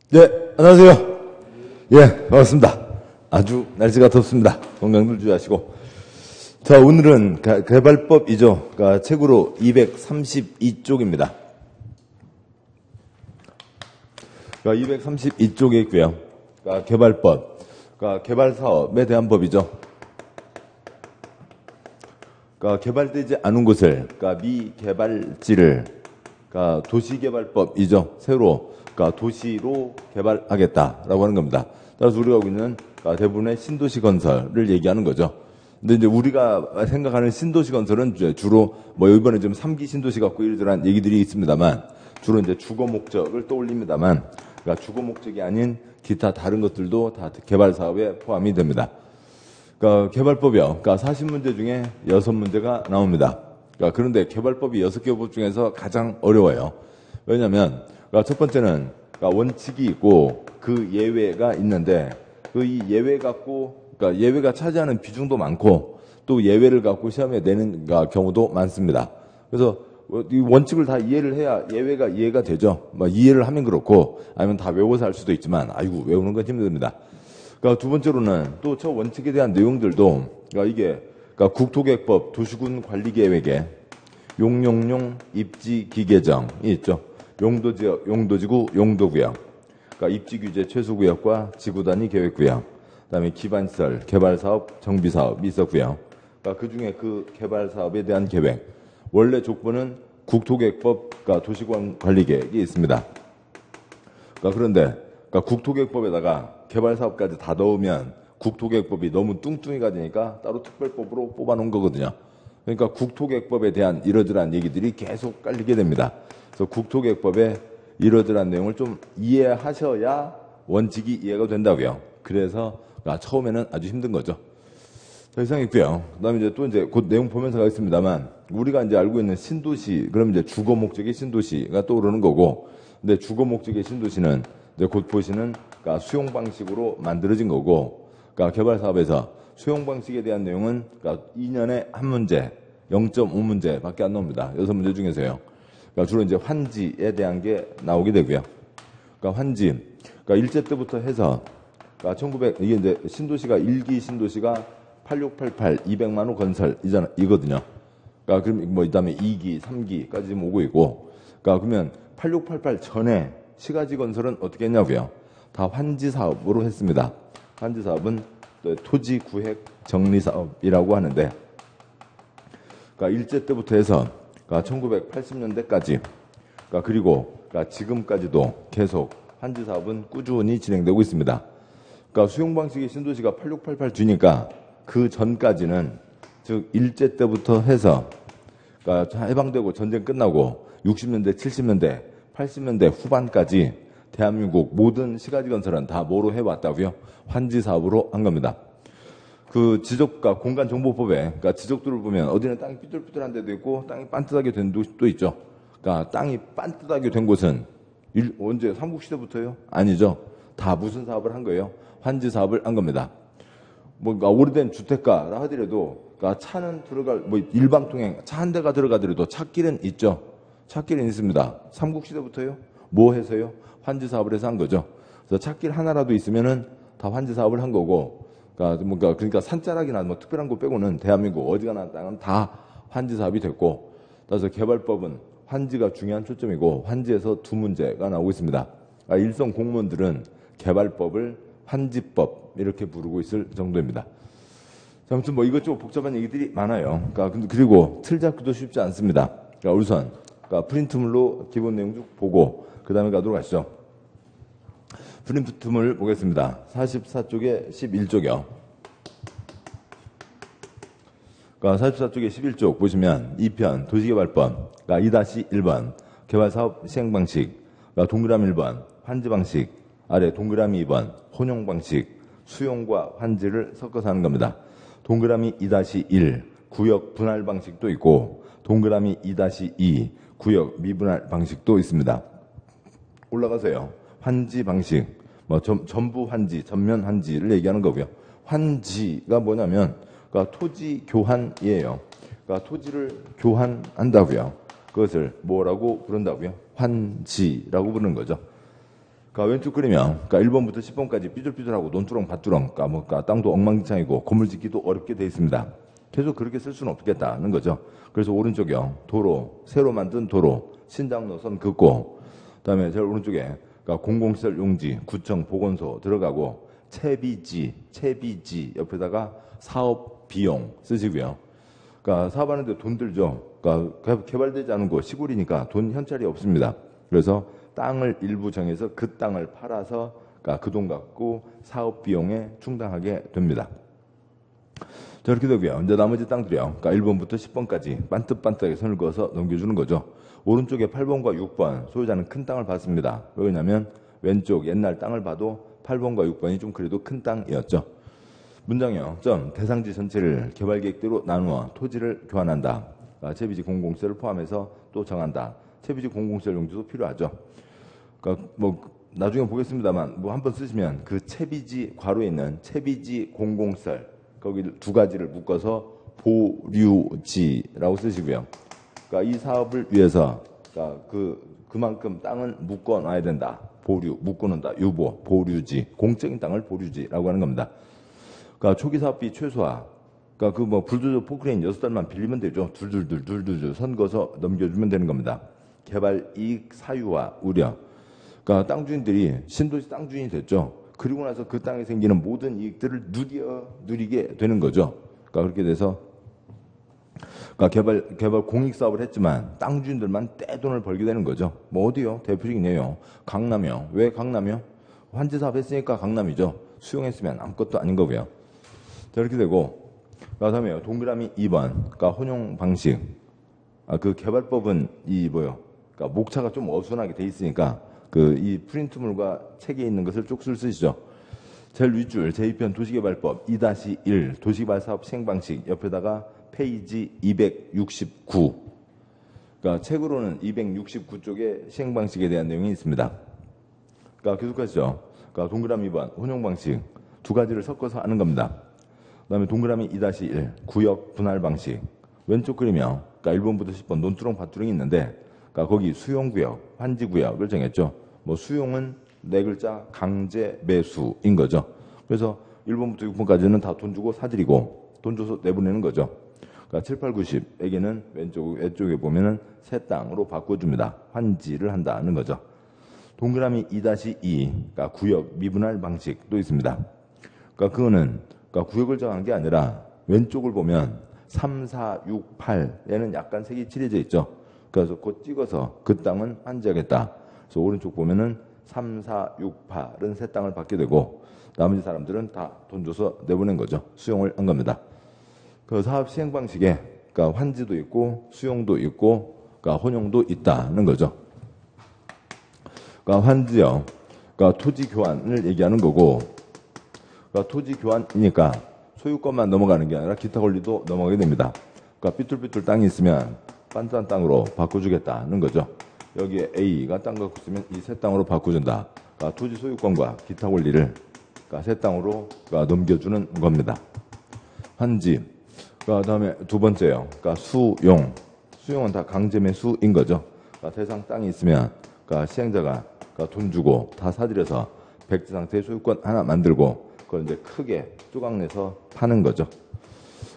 네, 안녕하세요. 예, 반갑습니다. 아주 날씨가 덥습니다. 건강들 주의하시고. 자, 오늘은 개발법이죠. 그러니까 책으로 232쪽입니다. 그러니까 232쪽에 있고요. 그러니까 개발법. 그러니까 개발사업에 대한 법이죠. 그러니까 개발되지 않은 곳을, 그러니까 미개발지를, 그러니까 도시개발법이죠. 새로, 그러니까 도시로 개발하겠다라고 하는 겁니다. 따라서 우리가 하고 있는 그러니까 대부분의 신도시 건설을 얘기하는 거죠. 근데 이제 우리가 생각하는 신도시 건설은 주로 뭐 이번에 좀 3기 신도시 갖고 이러저러한 얘기들이 있습니다만 주로 이제 주거 목적을 떠올립니다만 그러니까 주거 목적이 아닌 기타 다른 것들도 다 개발 사업에 포함이 됩니다. 그러니까 개발법이요. 그러니까 40문제 중에 6문제가 나옵니다. 그러니까 그런데 개발법이 6개 법 중에서 가장 어려워요. 왜냐하면 그러니까 첫 번째는 그러니까 원칙이 있고 그 예외가 있는데 그 이 예외 갖고 그러니까 예외가 차지하는 비중도 많고 또 예외를 갖고 시험에 내는 경우도 많습니다. 그래서 이 원칙을 다 이해를 해야 예외가 이해가 되죠. 뭐 이해를 하면 그렇고 아니면 다 외워서 할 수도 있지만 아이고 외우는 건 힘듭니다. 그러니까 두 번째로는 또 저 원칙에 대한 내용들도 그러니까 이게 그러니까 국토계획법 도시군 관리계획에 용용용 입지기계정이 있죠. 용도지역, 용도지구, 용도구역. 그러니까 입지규제 최소구역과 지구단위 계획구역. 그다음에 기반시설, 개발사업, 정비사업이 있었고요. 그러니까 그중에 그 개발사업에 대한 계획. 원래 족보는 국토계획법, 그러니까 도시관리계획이 있습니다. 그러니까 그런데 그러니까 국토계획법에다가 개발사업까지 다 넣으면 국토계획법이 너무 뚱뚱이가 되니까 따로 특별법으로 뽑아놓은 거거든요. 그러니까 국토계획법에 대한 이러저러한 얘기들이 계속 깔리게 됩니다. 그래서 국토계획법의 이러저러한 내용을 좀 이해하셔야 원칙이 이해가 된다고요. 그래서 처음에는 아주 힘든 거죠. 자, 이상 있고요. 그다음에 이제 또 이제 곧 내용 보면서 가겠습니다만 우리가 이제 알고 있는 신도시, 그럼 이제 주거 목적의 신도시가 떠오르는 거고, 근데 주거 목적의 신도시는 이제 곧 보시는 그러니까 수용 방식으로 만들어진 거고, 그러니까 개발 사업에서 수용 방식에 대한 내용은 그러니까 2년에 한 문제, 0.5문제밖에 안 나옵니다. 6문제 중에서요. 그러니까 주로 이제 환지에 대한 게 나오게 되고요. 그러니까 환지, 그러니까 일제 때부터 해서 그러니까 이게 이제 신도시가 1기 신도시가 8688 200만 호 건설 이거든요. 그러니까 그럼 뭐 이다음에 2기, 3기까지 지금 오고 있고, 그러니까 그러면 8688 전에 시가지 건설은 어떻게 했냐고요? 다 환지 사업으로 했습니다. 환지 사업은 토지 구획 정리 사업이라고 하는데, 그러니까 일제 때부터 해서 그러니까 1980년대까지, 그러니까 그리고 그러니까 지금까지도 계속 환지 사업은 꾸준히 진행되고 있습니다. 그러니까 수용 방식의 신도시가 8688 뒤니까 그 전까지는 즉 일제 때부터 해서 그러니까 해방되고 전쟁 끝나고 60년대, 70년대, 80년대 후반까지 대한민국 모든 시가지 건설은 다 뭐로 해왔다고요? 환지 사업으로 한 겁니다. 그 지적과 공간정보법에 그러니까 지적도를 보면 어디는 땅이 삐뚤삐뚤한 데도 있고 땅이 반듯하게 된 곳도 있죠. 그러니까 땅이 반듯하게 된 곳은 언제 삼국시대부터요? 아니죠. 다 무슨 사업을 한 거예요? 환지 사업을 한 겁니다. 뭔가 오래된 주택가라 하더라도 그러니까 차는 들어갈 뭐 일방통행 차 한 대가 들어가더라도 차길은 있죠. 차길은 있습니다. 삼국시대부터요? 뭐 해서요? 환지 사업을 해서 한 거죠. 그래서 차길 하나라도 있으면은 다 환지 사업을 한 거고, 그러니까 산자락이나 뭐 특별한 곳 빼고는 대한민국 어디가나 땅은 다 환지 사업이 됐고, 따라서 개발법은 환지가 중요한 초점이고 환지에서 2문제가 나오고 있습니다. 일선 공무원들은 개발법을 환지법 이렇게 부르고 있을 정도입니다. 아무튼 뭐 이것저것 복잡한 얘기들이 많아요. 그러니까 그리고 틀 잡기도 쉽지 않습니다. 그러니까 우선 프린트물로 기본 내용 쭉 보고 그 다음에 가도록 하시죠. 프린트물 보겠습니다. 44쪽에 11쪽이요. 그러니까 44쪽에 11쪽 보시면 2편 도시개발법, 그러니까 2-1번 개발사업 시행방식, 그러니까 동그라미 1번 환지방식, 아래 동그라미 2번 혼용방식, 수용과 환지를 섞어서 하는 겁니다. 동그라미 2-1 구역 분할 방식도 있고 동그라미 2-2 구역 미분할 방식도 있습니다. 올라가세요. 환지 방식, 뭐 전부 환지, 전면 환지를 얘기하는 거고요. 환지가 뭐냐면 그러니까 토지 교환이에요. 그러니까 토지를 교환한다고요. 그것을 뭐라고 부른다고요? 환지라고 부르는 거죠. 그러니까 왼쪽 그리면, 그러니까 1번부터 10번까지 삐뚤삐뚤하고 논두렁, 밭두렁, 그러니까 땅도 엉망진창이고 건물 짓기도 어렵게 돼 있습니다. 계속 그렇게 쓸 수는 없겠다는 거죠. 그래서 오른쪽이요. 도로, 새로 만든 도로, 신장 노선 긋고, 그다음에 제일 오른쪽에 그러니까 공공시설 용지, 구청, 보건소 들어가고 채비지 옆에다가 사업 비용 쓰시고요. 그러니까 사업하는데 돈 들죠. 그러니까 개발되지 않은 곳 시골이니까 돈 현찰이 없습니다. 그래서 땅을 일부 정해서 그 땅을 팔아서 그러니까 그 돈 갖고 사업 비용에 충당하게 됩니다. 저렇게 되고요. 이제 나머지 땅들이요. 그러니까 1번부터 10번까지 반듯반듯하게 선을 그어서 넘겨주는 거죠. 오른쪽에 8번과 6번 소유자는 큰 땅을 받습니다. 왜냐하면 왼쪽 옛날 땅을 봐도 8번과 6번이 좀 그래도 큰 땅이었죠. 문장이요. 대상지 전체를 개발계획대로 나누어 토지를 교환한다. 채비지 공공시설을 포함해서 또 정한다. 채비지 공공시설 용지도 필요하죠. 그러니까 뭐 나중에 보겠습니다만 뭐 한번 쓰시면 그 채비지 괄호에 있는 채비지 공공시설 거기 두 가지를 묶어서 보류지라고 쓰시고요. 그러니까 이 사업을 위해서 그러니까 그만큼 땅은 묶어놔야 된다. 보류, 묶어놓는다. 유보, 보류지, 공적인 땅을 보류지라고 하는 겁니다. 그러니까 초기 사업비 최소화. 그러니까 그 뭐 불도저 포크레인 6달만 빌리면 되죠. 둘둘 선 그어서 넘겨주면 되는 겁니다. 개발 이익 사유와 우려. 그러니까 땅 주인들이 신도시 땅 주인이 됐죠. 그리고 나서 그 땅에 생기는 모든 이익들을 누리게 되는 거죠. 그러니까 그렇게 돼서 그러니까 개발 공익 사업을 했지만 땅 주인들만 떼돈을 벌게 되는 거죠. 뭐 어디요? 대표적인 예요. 강남이요. 왜 강남이요? 환지 사업 했으니까 강남이죠. 수용했으면 아무것도 아닌 거고요. 자, 이렇게 되고 그다음에요. 동그라미 2번. 그러니까 혼용 방식. 그 개발법은 그러니까 목차가 좀 어수선하게 돼 있으니까 이 프린트물과 책에 있는 것을 쪽수를 쓰시죠. 제일 윗줄 제2편 도시개발법 2-1 도시개발사업 시행방식 옆에다가 페이지 269. 그러니까 책으로는 269쪽에 시행방식에 대한 내용이 있습니다. 그러니까 계속하시죠. 그러니까 동그라미 2번 혼용방식 두 가지를 섞어서 하는 겁니다. 그다음에 동그라미 2-1 구역 분할 방식 왼쪽 그리면 그러니까 1번부터 10번 논두렁 밭두렁이 있는데 그러니까 거기 수용구역, 환지구역을 정했죠. 뭐 수용은 네 글자 강제 매수인 거죠. 그래서 1번부터 6번까지는 다 돈 주고 사들이고 돈 줘서 내보내는 거죠. 그러니까 7, 8, 90에게는 왼쪽에 보면은 새 땅으로 바꿔줍니다. 환지를 한다는 거죠. 동그라미 2-2, 그러니까 구역 미분할 방식도 있습니다. 그러니까 그거는 그러니까 구역을 정한 게 아니라 왼쪽을 보면 3, 4, 6, 8에는 약간 색이 칠해져 있죠. 그래서 곧 찍어서 그 땅은 환지하겠다. 그래서 오른쪽 보면은 3, 4, 6, 8은 새 땅을 받게 되고 나머지 사람들은 다 돈 줘서 내보낸 거죠. 수용을 한 겁니다. 그 사업 시행 방식에 그러니까 환지도 있고 수용도 있고 그러니까 혼용도 있다는 거죠. 그러니까 환지요. 그러니까 토지 교환을 얘기하는 거고 그러니까 토지 교환이니까 소유권만 넘어가는 게 아니라 기타 권리도 넘어가게 됩니다. 그러니까 삐뚤삐뚤 땅이 있으면 빤딴 땅으로 바꿔주겠다는 거죠. 여기에 A가 땅 갖고 있으면 이 새 땅으로 바꿔준다. 그러니까 토지 소유권과 기타 권리를 그러니까 새 땅으로 그러니까 넘겨주는 겁니다. 환지. 그다음에 두 번째요. 그러니까 수용. 수용은 다 강제 매수인 거죠. 그러니까 대상 땅이 있으면 그러니까 시행자가 그러니까 돈 주고 다 사들여서 백지 상태의 소유권 하나 만들고 그걸 이제 크게 조각내서 파는 거죠.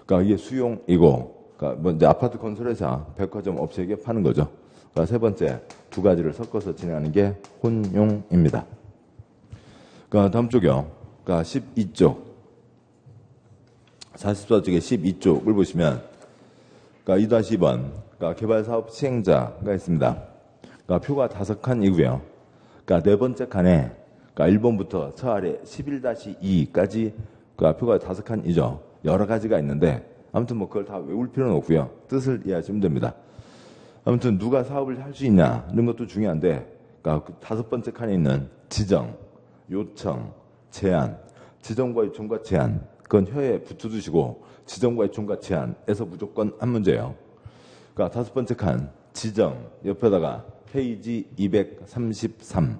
그러니까 이게 수용이고 그러니까 뭐 이제 아파트 건설회사, 백화점 업체에게 파는 거죠. 그러니까 세 번째 두 가지를 섞어서 진행하는 게 혼용입니다. 그러니까 다음 쪽이요. 그러니까 12쪽 44쪽에 12쪽을 보시면 그러니까 2-2번 그러니까 개발사업 시행자가 있습니다. 그러니까 표가 5칸이고요. 그러니까 네 번째 칸에 그러니까 1번부터 저 아래 11-2까지 그러니까 표가 5칸이죠. 여러 가지가 있는데 아무튼 뭐 그걸 다 외울 필요는 없고요. 뜻을 이해하시면 됩니다. 아무튼 누가 사업을 할 수 있냐 이런 것도 중요한데 그러니까 그 5번째 칸에 있는 지정, 요청, 제안, 지정과 요청과 제안 그건 혀에 붙여두시고 지정과 요청과 제안에서 무조건 한 문제예요. 그러니까 5번째 칸 지정 옆에다가 페이지 233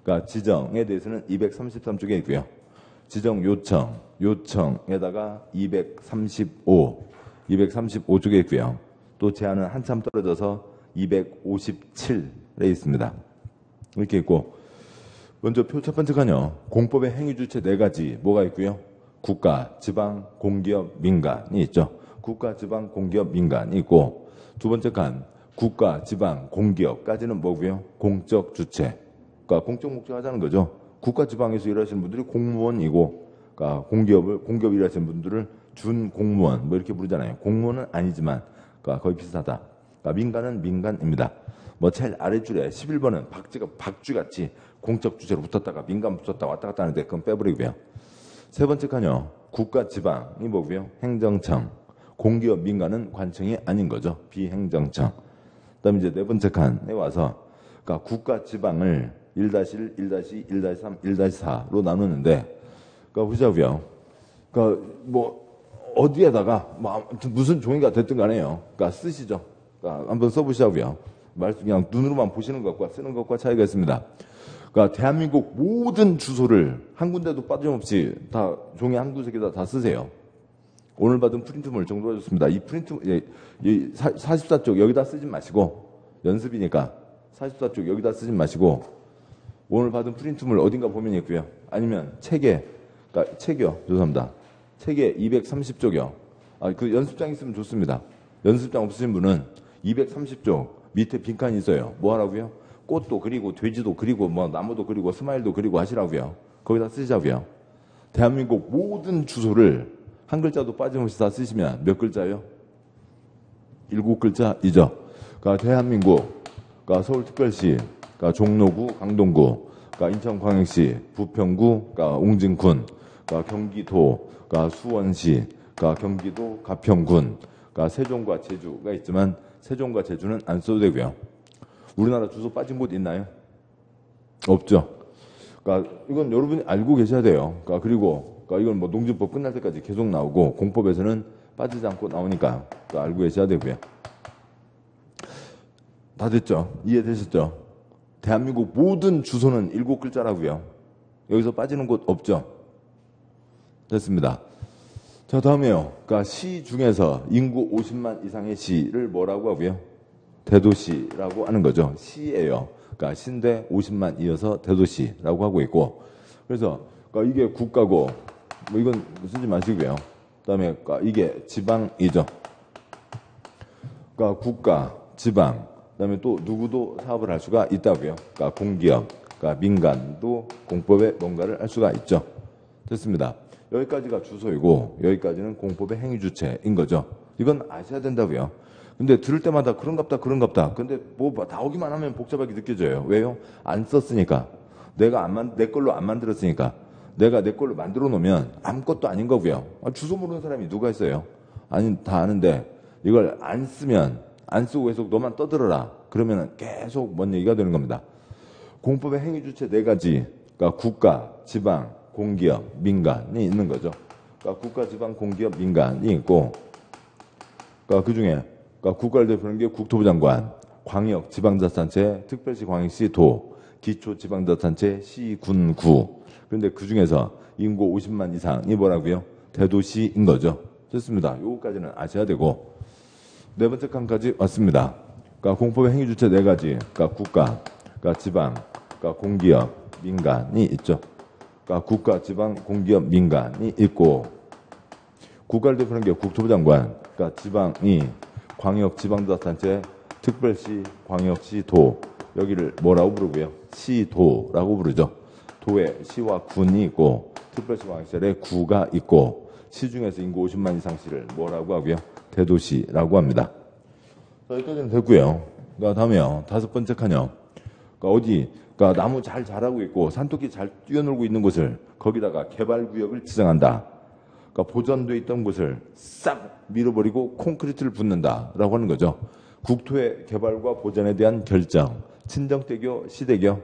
그러니까 지정에 대해서는 233쪽에 있고요. 지정 요청에다가 235쪽에 있고요. 또 제안은 한참 떨어져서 257에 있습니다. 이렇게 있고 먼저 표 첫 번째 칸요. 공법의 행위주체 네 가지 뭐가 있고요. 국가, 지방, 공기업, 민간이 있죠. 국가, 지방, 공기업, 민간이 있고 두 번째 칸 국가, 지방, 공기업까지는 뭐고요. 공적 주체. 그러니까 공적 목적 하자는 거죠. 국가, 지방에서 일하시는 분들이 공무원이고 그러니까 공기업 일하시는 분들을 준 공무원 뭐 이렇게 부르잖아요. 공무원은 아니지만 그러니까 거의 비슷하다. 그러니까 민간은 민간입니다. 뭐 제일 아래줄에 11번은 박쥐같이 공적 주체로 붙었다가 민간 붙었다 왔다 갔다 하는데 그건 빼버리고요. 세 번째 칸요. 국가 지방이 뭐고요? 행정청. 공기업 민간은 관청이 아닌 거죠. 비행정청. 그다음에 이제 네 번째 칸에 와서 그러니까 국가 지방을 1-1, 1-2, 1-3, 1-4로 나누는데 그러니까 보자고요. 그러니까 뭐 어디에다가 뭐 아무튼 무슨 종이가 됐든 간에요. 그러니까 쓰시죠. 그러니까 한번 써보시자고요. 말씀 그냥 눈으로만 보시는 것과 쓰는 것과 차이가 있습니다. 그러니까 대한민국 모든 주소를 한 군데도 빠짐없이 다 종이 한두 색에다 다 쓰세요. 오늘 받은 프린트물 정도가 좋습니다. 이 프린트, 이 44쪽 여기다 쓰지 마시고, 연습이니까 44쪽 여기다 쓰지 마시고, 오늘 받은 프린트물 어딘가 보면 있고요. 아니면 그러니까 책이요. 죄송합니다. 책에 230쪽이요. 그 연습장 있으면 좋습니다. 연습장 없으신 분은 230쪽 밑에 빈칸이 있어요. 뭐 하라고요? 꽃도 그리고 돼지도 그리고 뭐 나무도 그리고 스마일도 그리고 하시라고요. 거기다 쓰시자고요. 대한민국 모든 주소를 한 글자도 빠짐없이 다 쓰시면 몇 글자예요? 7글자이죠. 그러니까 대한민국, 그러니까 서울특별시, 그러니까 종로구, 강동구, 그러니까 인천광역시, 부평구, 그러니까 옹진군, 그러니까 경기도, 그러니까 수원시, 그러니까 경기도 가평군, 그러니까 세종과 제주가 있지만 세종과 제주는 안 써도 되고요. 우리나라 주소 빠진 곳 있나요? 없죠. 그러니까 이건 여러분이 알고 계셔야 돼요. 그리고 이건 뭐 농지법 끝날 때까지 계속 나오고 공법에서는 빠지지 않고 나오니까 알고 계셔야 되고요. 다 됐죠? 이해되셨죠? 대한민국 모든 주소는 7글자라고요. 여기서 빠지는 곳 없죠? 됐습니다. 자, 다음에요. 그러니까 시 중에서 인구 50만 이상의 시를 뭐라고 하고요? 대도시라고 하는 거죠. 시예요. 그러니까 시인데 50만 이어서 대도시라고 하고 있고, 그래서 그러니까 이게 국가고, 뭐 이건 쓰지 마시고요. 그다음에 그러니까 이게 지방이죠. 그러니까 국가, 지방, 그다음에 또 누구도 사업을 할 수가 있다고요. 그러니까 공기업, 그러니까 민간도 공법에 뭔가를 할 수가 있죠. 됐습니다. 여기까지가 주소이고 여기까지는 공법의 행위주체인 거죠. 이건 아셔야 된다고요. 근데 들을 때마다 그런갑다. 근데 뭐 나오기만 하면 복잡하게 느껴져요. 왜요? 안 썼으니까. 내 걸로 안 만들었으니까. 내가 내 걸로 만들어 놓으면 아무것도 아닌 거고요. 주소 모르는 사람이 누가 있어요? 아니, 다 아는데 이걸 안 쓰면 안 쓰고 계속 너만 떠들어라. 그러면 계속 뭔 얘기가 되는 겁니다. 공법의 행위주체 네 가지. 그러니까 국가, 지방, 공기업, 민간이 있는 거죠. 그러니까 국가, 지방, 공기업, 민간이 있고, 그러니까 그 중에 그러니까 국가를 대표하는 게 국토부 장관, 광역, 지방자치단체, 특별시, 광역시, 도, 기초지방자치단체, 시, 군, 구. 그런데 그 중에서 인구 50만 이상이 뭐라고요? 대도시인 거죠. 좋습니다. 요거까지는 아셔야 되고, 네 번째 칸까지 왔습니다. 그러니까 공법의 행위주체 네 가지. 그러니까 국가, 그러니까 지방, 그러니까 공기업, 민간이 있죠. 그러니까 국가, 지방, 공기업, 민간이 있고, 국가를 대표하는 게 국토부 장관, 그러니까 지방이 광역, 지방자치단체, 특별시, 광역시, 도. 여기를 뭐라고 부르고요? 시도라고 부르죠. 도에 시와 군이 있고, 특별시, 광역시에 구가 있고, 시 중에서 인구 50만 이상 시를 뭐라고 하고요? 대도시라고 합니다. 자, 여기까지는 됐고요. 그러니까 다음에요. 다섯 번째 칸이요. 그러니까 그러니까 나무 잘 자라고 있고 산토끼 잘 뛰어놀고 있는 곳을 거기다가 개발구역을 지정한다. 그러니까 보전돼 있던 곳을 싹 밀어버리고 콘크리트를 붓는다라고 하는 거죠. 국토의 개발과 보전에 대한 결정. 친정대교, 시대교,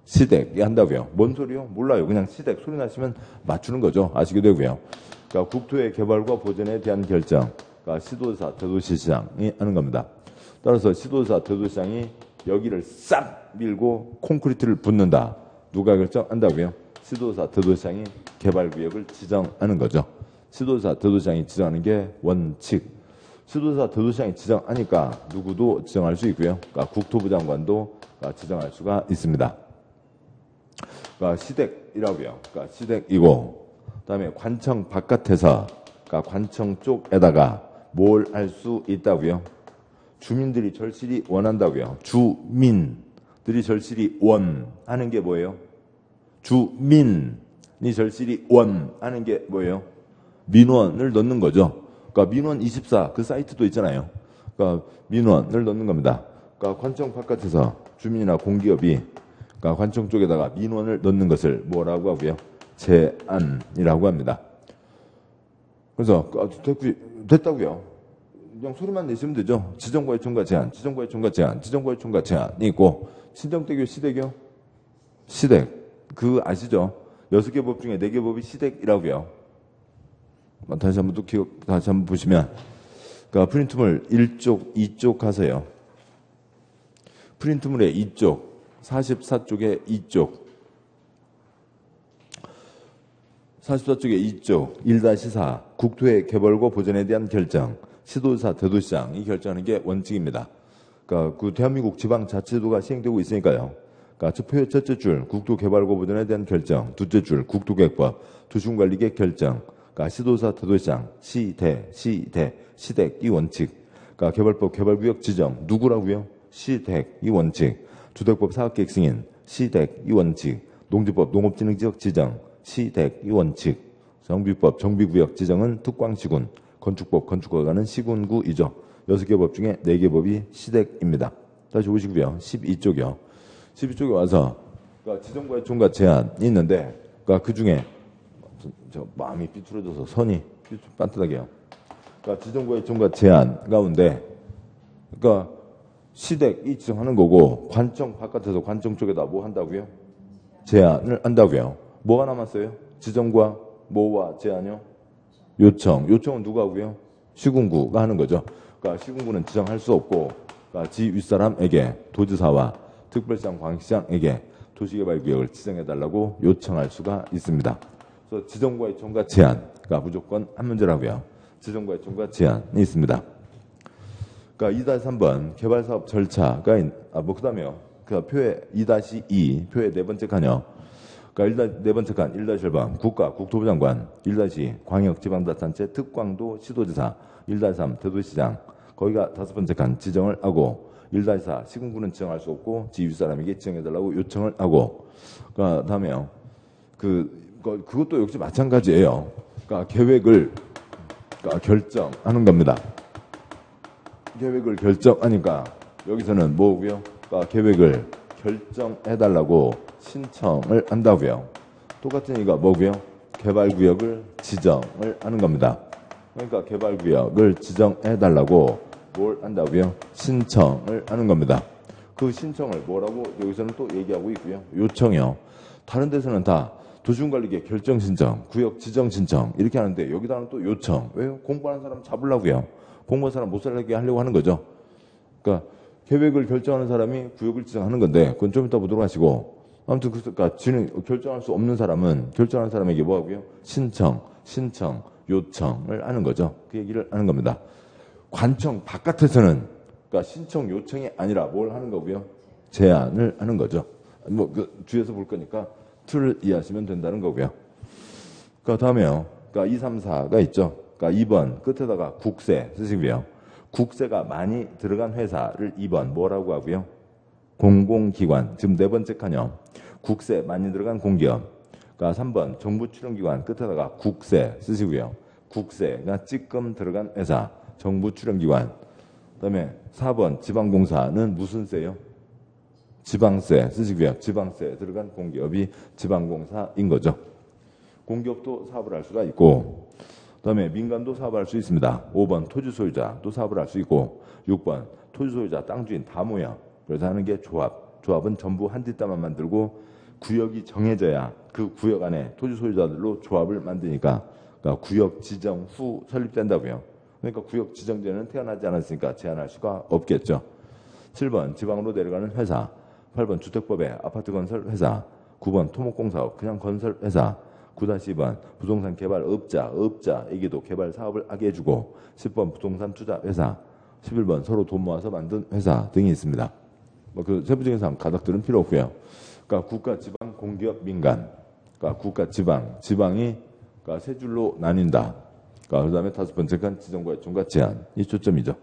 시댁이 한다고요. 뭔 소리요? 몰라요. 그냥 시댁 소리 나시면 맞추는 거죠. 아시게 되고요. 그러니까 국토의 개발과 보전에 대한 결정. 그러니까 시도지사, 대도시시장이 하는 겁니다. 따라서 시도지사, 대도시장이 여기를 싹 밀고 콘크리트를 붓는다. 누가 결정한다고요? 시도지사, 대도시장이 개발구역을 지정하는 거죠. 시도지사, 대도시장이 지정하는 게 원칙. 시도지사, 대도시장이 지정하니까 누구도 지정할 수 있고요. 그러니까 국토부 장관도 지정할 수가 있습니다. 그러니까 시댁이라고요. 그러니까 시댁이고, 그다음에 관청 바깥에서, 그러니까 관청 쪽에다가 뭘 할 수 있다고요? 주민들이 절실히 원한다고요. 주민들이 절실히 원하는 게 뭐예요? 주민이 절실히 원하는 게 뭐예요? 민원을 넣는 거죠. 그러니까 민원 24 그 사이트도 있잖아요. 그러니까 민원을 넣는 겁니다. 그러니까 관청 바깥에서 주민이나 공기업이 그러니까 관청 쪽에다가 민원을 넣는 것을 뭐라고 하고요? 제안이라고 합니다. 그래서 됐다고요. 그냥 소리만 내시면 되죠. 지정과의 총괄 제안, 지정과의 총괄 제안, 지정과의 총괄 제안이 있고 신정대교 시댁이요? 시댁. 그 아시죠? 6개 법 중에 4개 법이 시댁이라고요. 다시 한번 보시면 그러니까 프린트물 1쪽, 2쪽 가세요. 프린트물의 2쪽, 44쪽의 2쪽. 44쪽의 2쪽 1-4 국토의 개발과 보전에 대한 결정. 시도지사, 대도시장이 결정하는 게 원칙입니다. 그러니까 그 대한민국 지방자치제도가 시행되고 있으니까요. 그러니까 첫째 줄 국토개발과 보전에 대한 결정, 둘째 줄 국토계획법, 도시군관리계 결정, 그러니까 시도지사, 대도시장, 시댁 이 원칙. 그러니까 개발법, 개발구역 지정 누구라고요? 시댁 이 원칙. 주택법 사업계획 승인, 시댁 이 원칙. 농지법, 농업진흥지역 지정, 시댁 이 원칙. 정비법, 정비구역 지정은 특광시군. 건축법, 건축허가는 시군구이죠. 6개 법 중에 4개 법이 시댁입니다. 다시 보시고요. 12쪽이요. 12쪽에 와서 그러니까 지정과의 총괄 제안이 있는데 그러니까 그 중에 저 마음이 삐뚤어져서 선이 빤듯하게요. 그러니까 지정과의 총괄 제안 가운데 그러니까 시댁이 지정하는 거고 관청 바깥에서 관청 쪽에다 뭐 한다고요? 제안을 한다고요. 뭐가 남았어요? 지정과 뭐와 제안이요? 요청은 누가 하고요? 시군구가 하는 거죠. 그러니까 시군구는 지정할 수 없고 그러니까 지 윗사람에게 도지사와 특별시장, 광역시장에게 도시개발구역을 지정해달라고 요청할 수가 있습니다. 그래서 지정과의 총괄 제안가 무조건 한 문제라고요. 지정과의 총괄 제안이 있습니다. 그러니까 2-3번 개발사업 절차가 그 다음에요. 그 표에 2-2 표의 네 번째 칸이요. 그러니까 네 번째 칸 1-1번 국가 국토부 장관 1-2 광역지방자치단체 특광도 시도지사 1-3 대도시장 거기가 5번째 칸 지정을 하고 1-4 시군구는 지정할 수 없고 지 윗사람에게 지정해달라고 요청을 하고 그러니까 다음에요. 그것도 역시 마찬가지예요. 그러니까 계획을 그러니까 결정하는 겁니다. 계획을 결정하니까 여기서는 뭐고요? 그러니까 계획을 결정해달라고 신청을 한다고요. 똑같은 이유가 뭐고요? 개발구역을 지정을 하는 겁니다. 그러니까 개발구역을 지정해달라고 뭘 한다고요? 신청을 하는 겁니다. 그 신청을 뭐라고 여기서는 또 얘기하고 있고요. 요청이요. 다른 데서는 다 도시군관리계 결정 신청, 구역 지정 신청 이렇게 하는데 여기다는 또 요청. 왜요? 공부하는 사람 잡으려고요. 공부하는 사람 못 살게 하려고 하는 거죠. 그러니까 계획을 결정하는 사람이 구역을 지정하는 건데 그건 좀 이따 보도록 하시고 아무튼 그러니까 결정할 수 없는 사람은 결정하는 사람에게 뭐 하고요? 신청, 요청을 하는 거죠. 그 얘기를 하는 겁니다. 관청 바깥에서는 그러니까 신청 요청이 아니라 뭘 하는 거고요? 제안을 하는 거죠. 뭐 뒤에서 볼 거니까 틀을 이해하시면 된다는 거고요. 그러니까 다음에요. 그러니까 2, 3, 4가 있죠. 그러니까 2번 끝에다가 국세 쓰시고요. 국세가 많이 들어간 회사를 2번 뭐라고 하고요? 공공기관. 지금 네 번째 칸이요. 국세 많이 들어간 공기업. 그러니까 3번 정부 출연기관 끝에다가 국세 쓰시고요. 국세가 찌끔 들어간 회사. 정부 출연기관. 그다음에 4번 지방공사는 무슨 세요? 지방세 쓰시고요. 지방세 들어간 공기업이 지방공사인 거죠. 공기업도 사업을 할 수가 있고 그다음에 민간도 사업을 할 수 있습니다. 5번 토지 소유자도 사업을 할 수 있고 6번 토지 소유자 땅 주인 다 모여. 그래서 하는 게 조합. 조합은 전부 한 뒷담만 만들고 구역이 정해져야 그 구역 안에 토지 소유자들로 조합을 만드니까 그러니까 구역 지정 후 설립된다고요. 그러니까 구역 지정제는 태어나지 않았으니까 제한할 수가 없겠죠. 7번 지방으로 내려가는 회사. 8번 주택법에 아파트 건설 회사. 9번 토목공사업 그냥 건설 회사. 9-2번 부동산 개발 업자에게도 개발 사업을 하게 해주고 10번 부동산 투자 회사. 11번 서로 돈 모아서 만든 회사 등이 있습니다. 뭐 그 세부적인 사항 가닥들은 필요 없고요. 그러니까 국가, 지방, 공기업, 민간. 그러니까 국가, 지방, 지방이 그러니까 세 줄로 나뉜다. 그러니까 그다음에 다섯 번째 칸 지정과 요청과 제한. 이 초점이죠.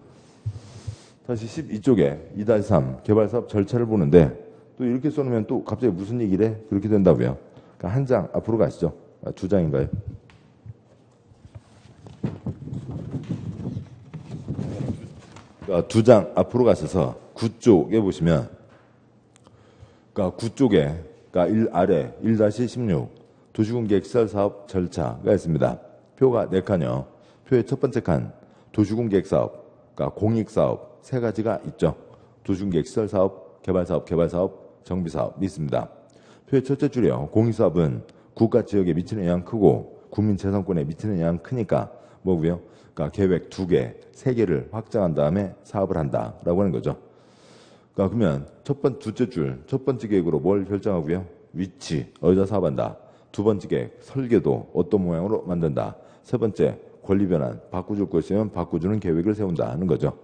다시 12쪽에 2-3 개발사업 절차를 보는데 또 이렇게 써놓으면 또 갑자기 무슨 얘기를 해? 그렇게 된다고요. 그러니까 한 장 앞으로 가시죠. 두 장인가요? 그러니까 두 장 앞으로 가셔서 9쪽에 보시면 그러니까 9쪽에 그러니까 1 아래 1-16 도시군계획 시설사업 절차가 있습니다. 표가 4칸이요. 표의 첫 번째 칸 도시군계획 사업, 그러니까 공익사업 세 가지가 있죠. 도시군계획 시설사업, 개발사업, 정비사업이 있습니다. 표의 첫째 줄이요. 공익사업은 국가 지역에 미치는 영향 크고 국민 재산권에 미치는 영향 크니까 뭐고요? 그러니까 계획 2개, 3개를 확장한 다음에 사업을 한다라고 하는 거죠. 그러니까 그러면 둘째 줄, 첫 번째 계획으로 뭘 결정하고요? 위치, 어디다 사업한다. 두 번째 계획, 설계도, 어떤 모양으로 만든다. 세 번째, 권리 변환, 바꿔줄 거 있으면 바꿔주는 계획을 세운다 하는 거죠.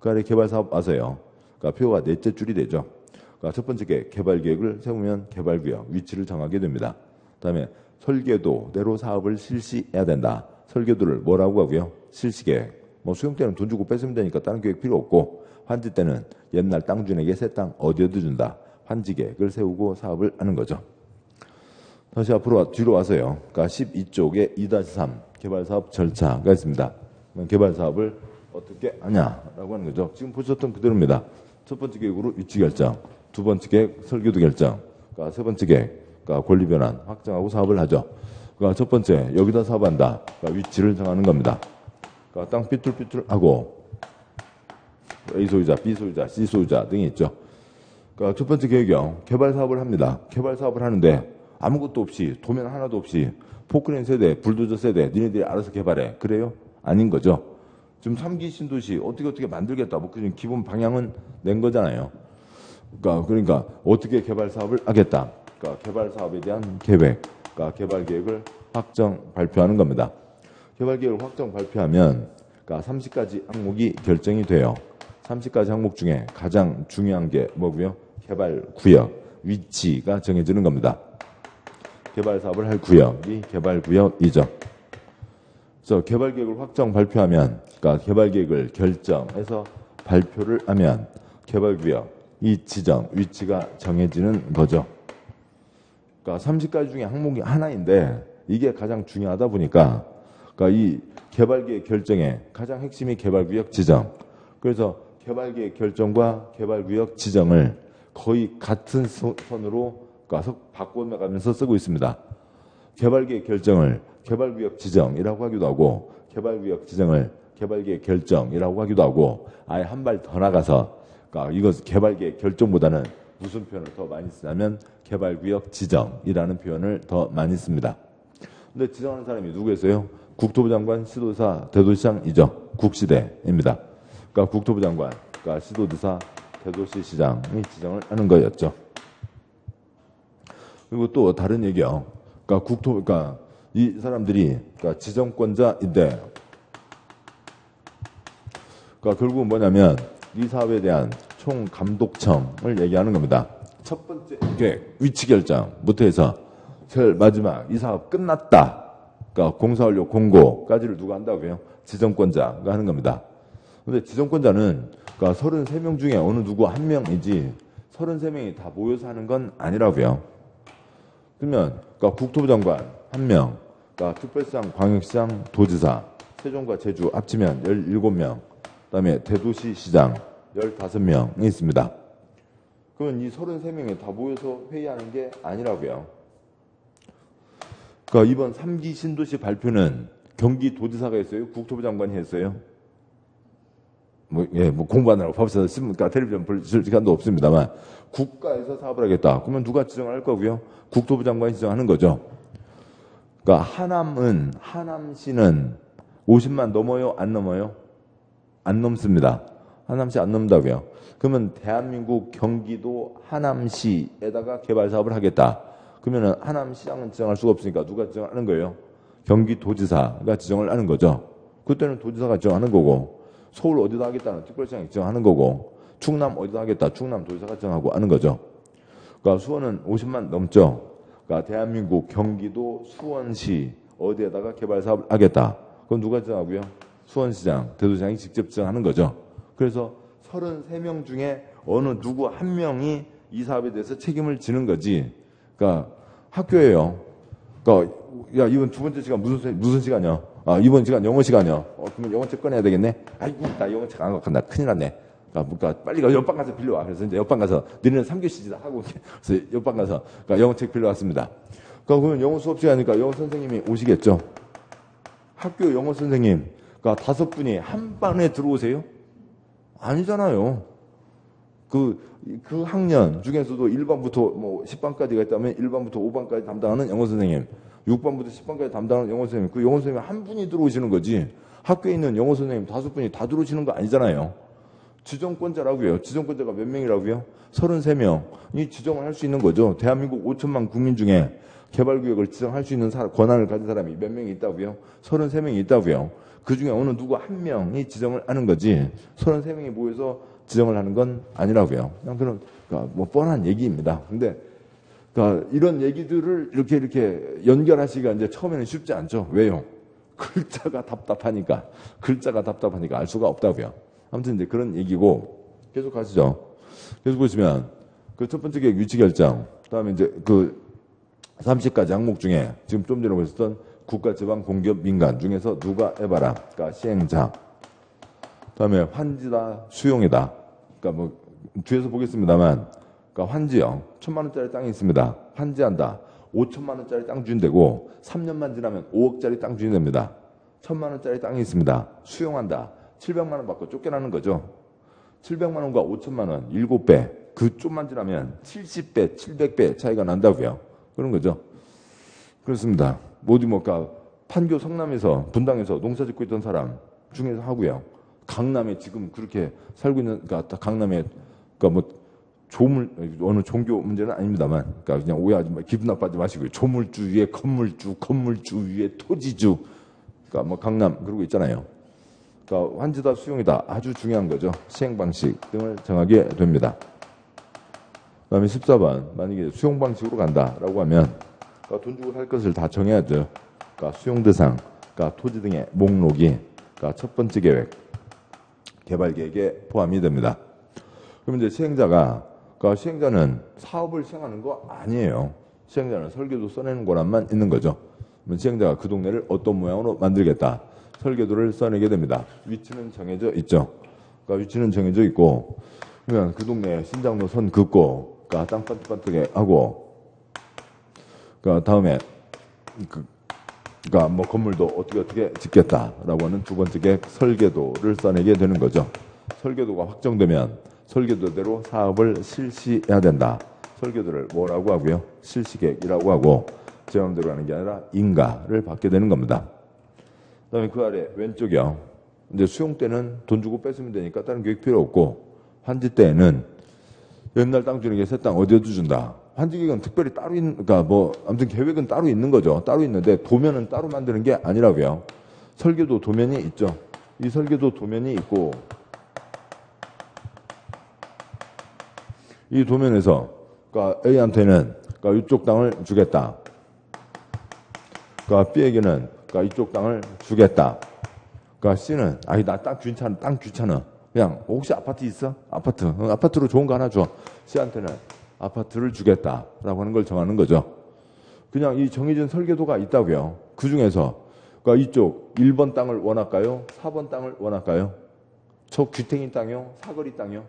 그 아래 개발사업 와서요. 그러니까 표가 넷째 줄이 되죠. 그러니까 첫 번째 계획, 개발 계획을 세우면 개발구역, 위치를 정하게 됩니다. 그다음에 설계도대로 사업을 실시해야 된다. 설계도를 뭐라고 하고요? 실시계획. 뭐 수용 때는 돈 주고 뺏으면 되니까 다른 계획 필요 없고 환지 때는 옛날 땅주에게 새 땅 어디에도 준다. 환지 계획을 세우고 사업을 하는 거죠. 다시 앞으로 뒤로 와서요. 그러니까 12쪽에 2-3 개발사업 절차가 있습니다. 개발사업을 어떻게 하냐라고 하는 거죠. 지금 보셨던 그대로입니다. 첫 번째 계획으로 위치 결정, 두 번째 계획 설계도 결정, 그러니까 세 번째 계획 그러니까 권리 변환 확정하고 사업을 하죠. 그러니까 첫 번째 여기다 사업한다. 그러니까 위치를 정하는 겁니다. 그러니까 땅 삐뚤삐뚤하고 A 소유자, B 소유자, C 소유자 등이 있죠. 그러니까 첫 번째 계획이요. 개발 사업을 합니다. 개발 사업을 하는데 아무것도 없이 도면 하나도 없이 포크레인 세대, 불도저 세대 니네들이 알아서 개발해. 그래요? 아닌 거죠. 지금 3기 신도시 어떻게 만들겠다. 뭐 그런 기본 방향은 낸 거잖아요. 그러니까 어떻게 개발 사업을 하겠다. 그러니까 개발 사업에 대한 계획, 그러니까 개발 계획을 확정 발표하는 겁니다. 개발 계획을 확정 발표하면 그러니까 30가지 항목이 결정이 돼요. 30가지 항목 중에 가장 중요한 게 뭐고요? 개발 구역, 위치가 정해지는 겁니다. 개발 사업을 할 구역이 개발 구역이죠. 그래서 개발 계획을 확정 발표하면, 그러니까 개발 계획을 결정해서 발표를 하면 개발 구역, 이 지정, 위치가 정해지는 거죠. 그러니까 30가지 중에 항목이 하나인데 이게 가장 중요하다 보니까 그러니까 이 개발계획 결정의 가장 핵심이 개발구역 지정. 그래서 개발계획 결정과 개발구역 지정을 거의 같은 선으로 그러니까 바꿔가면서 쓰고 있습니다. 개발계획 결정을 개발구역 지정이라고 하기도 하고 개발구역 지정을 개발계획 결정이라고 하기도 하고 아예 한 발 더 나가서 그러니까 이거 개발계획 결정보다는 무슨 표현을 더 많이 쓰냐면 개발구역 지정이라는 표현을 더 많이 씁니다. 근데 지정하는 사람이 누구였어요? 국토부 장관, 시도지사, 대도시장이죠. 국시대입니다. 그러니까 국토부 장관, 그러니까 시도지사, 대도시시장이 지정을 하는 거였죠. 그리고 또 다른 얘기요. 그러니까 이 사람들이 그러니까 지정권자인데, 그러니까 결국은 뭐냐면 이 사업에 대한 총 감독청을 얘기하는 겁니다. 첫 번째 계획, 위치 결정부터 해서 제일 마지막 이 사업 끝났다. 그러니까 공사 완료 공고까지를 누가 한다고요? 지정권자가 하는 겁니다. 근데 지정권자는 그러니까 33명 중에 어느 누구 한 명이지 33명이 다 모여서 하는 건 아니라고요. 그러면 그러니까 국토부 장관 한 명, 그러니까 특별시장, 광역시장, 도지사, 세종과 제주 합치면 17명, 그다음에 대도시시장 15명이 있습니다. 그러면 이 33명이 다 모여서 회의하는 게 아니라고요. 그러니까 이번 3기 신도시 발표는 경기도지사가 했어요? 국토부 장관이 했어요? 뭐 공부하느라고 밥솥에서 신문과 텔레비전 볼 시간도 없습니다만 국가에서 사업을 하겠다. 그러면 누가 지정할 거고요? 국토부 장관이 지정하는 거죠. 그러니까 하남시는 50만 넘어요? 안 넘어요? 안 넘습니다. 하남시 안 넘는다고요. 그러면 대한민국 경기도 하남시에다가 개발 사업을 하겠다. 그러면은 하남시장은 지정할 수가 없으니까 누가 지정하는 거예요? 경기도지사가 지정을 하는 거죠. 그때는 도지사가 지정하는 거고 서울 어디다 하겠다는 특별시장이 지정하는 거고 충남 어디다 하겠다 충남도지사가 지정하고 하는 거죠. 그러니까 수원은 50만 넘죠. 그러니까 대한민국 경기도 수원시 어디에다가 개발 사업을 하겠다. 그건 누가 지정하고요? 수원시장, 대도시장이 직접 지정하는 거죠. 그래서 33명 중에 어느 누구 한 명이 이 사업에 대해서 책임을 지는 거지. 그러니까 학교예요. 그러니까 야 이번 두 번째 시간 무슨 시간이야? 아 이번 시간 영어 시간이야. 그러면 영어책 꺼내야 되겠네. 아이고 나 영어책 안 갖고 간다. 큰일 났네. 그러니까 빨리 가 옆방 가서 빌려와. 그래서 이제 옆방 가서 너희는 3교시지다 하고 그래서 옆방 가서 그러니까 영어책 빌려왔습니다. 그러면 영어 수업 시간이니까 영어 선생님이 오시겠죠. 학교 영어 선생님, 그러니까 5분이 한 반에 들어오세요? 아니잖아요. 그 학년 중에서도 1반부터 뭐 10반까지가 있다면 1반부터 5반까지 담당하는 영어 선생님, 6반부터 10반까지 담당하는 영어 선생님, 그 영어 선생님 한 분이 들어오시는 거지. 학교에 있는 영어 선생님 5분이 다 들어오시는 거 아니잖아요. 지정권자라고요. 지정권자가 몇 명이라고요? 33명이 지정을 할 수 있는 거죠. 대한민국 5천만 국민 중에 개발구역을 지정할 수 있는 권한을 가진 사람이 몇 명이 있다고요? 33명이 있다고요. 그 중에 어느 누구 한 명이 지정을 하는 거지 33명이 모여서 지정을 하는 건 아니라고요. 그냥 그런 그러니까 뭐 뻔한 얘기입니다. 근데 그러니까 이런 얘기들을 이렇게 연결하시기가 이제 처음에는 쉽지 않죠. 왜요? 글자가 답답하니까 알 수가 없다고요. 아무튼 이제 그런 얘기고 계속 가시죠. 계속 보시면 그 첫 번째 계획 위치 결정, 그다음에 이제 그 30가지 항목 중에 지금 좀 전에 보셨던 국가, 지방, 공기업, 민간 중에서 누가 해봐라. 그러니까 시행자. 그다음에 환지다, 수용이다. 그러니까 뭐 뒤에서 보겠습니다만, 그러니까 환지요. 1,000만 원짜리 땅이 있습니다. 환지한다. 5천만 원짜리 땅 주인되고 3년만 지나면 5억짜리 땅 주인됩니다. 1,000만 원짜리 땅이 있습니다. 수용한다. 700만 원 받고 쫓겨나는 거죠. 700만 원과 5천만 원 7배. 그 좀만 지나면 70배, 700배 차이가 난다고요. 그런 거죠. 그렇습니다. 어디 그러니까 판교 성남에서 분당에서 농사 짓고 있던 사람 중에서 하고요. 강남에 지금 그렇게 살고 있는 그러니까 강남에 그러니까 뭐 조물 어느 종교 문제는 아닙니다만 그러니까 그냥 오해하지 마 기분 나빠하지 마시고요. 조물주 위에 건물주 위에 토지주 그러니까 뭐 강남 그러고 있잖아요. 그러니까 환지다 수용이다 아주 중요한 거죠. 시행 방식 등을 정하게 됩니다. 그다음에 14번 만약에 수용 방식으로 간다라고 하면 그러니까 돈 주고 살 것을 다 정해야죠. 그러니까 수용 대상, 그러니까 토지 등의 목록이 그러니까 첫 번째 계획, 개발 계획에 포함이 됩니다. 그럼 이제 그러니까 시행자는 사업을 시행하는 거 아니에요. 시행자는 설계도 써내는 거란만 있는 거죠. 그러면 시행자가 그 동네를 어떤 모양으로 만들겠다. 설계도를 써내게 됩니다. 위치는 정해져 있죠. 그러니까 위치는 정해져 있고, 그러면 그 동네에 신장로 선 긋고, 그러니까 땅 반듯반듯하게 하고, 그러니까 다음에 그러니까 뭐 건물도 어떻게 짓겠다라고 하는 두 번째 계획 설계도를 써내게 되는 거죠. 설계도가 확정되면 설계도대로 사업을 실시해야 된다. 설계도를 뭐라고 하고요? 실시계획이라고 하고 제 마음대로 하는 게 아니라 인가를 받게 되는 겁니다. 그다음에 그 아래 왼쪽이요. 이제 수용 때는 돈 주고 뺏으면 되니까 다른 계획 필요 없고 환지 때에는 옛날 땅 주는 게 새 땅 어디에도 준다. 환지 계획은 특별히 따로 그러니까 뭐 아무튼 계획은 따로 있는 거죠. 따로 있는데 도면은 따로 만드는 게 아니라고요. 설계도 도면이 있죠. 이 설계도 도면이 있고 이 도면에서 그러니까 A한테는 그러니까 이쪽 땅을 주겠다. 그러니까 B에게는 그러니까 이쪽 땅을 주겠다. 그러니까 C는 아니 나 땅 귀찮아. 그냥 혹시 아파트 있어? 아파트로 좋은 거 하나 줘. C한테는 아파트를 주겠다라고 하는 걸 정하는 거죠. 그냥 이 정해진 설계도가 있다고요. 그 중에서 그러니까 이쪽 1번 땅을 원할까요? 4번 땅을 원할까요? 저 귀탱이 땅이요? 사거리 땅이요?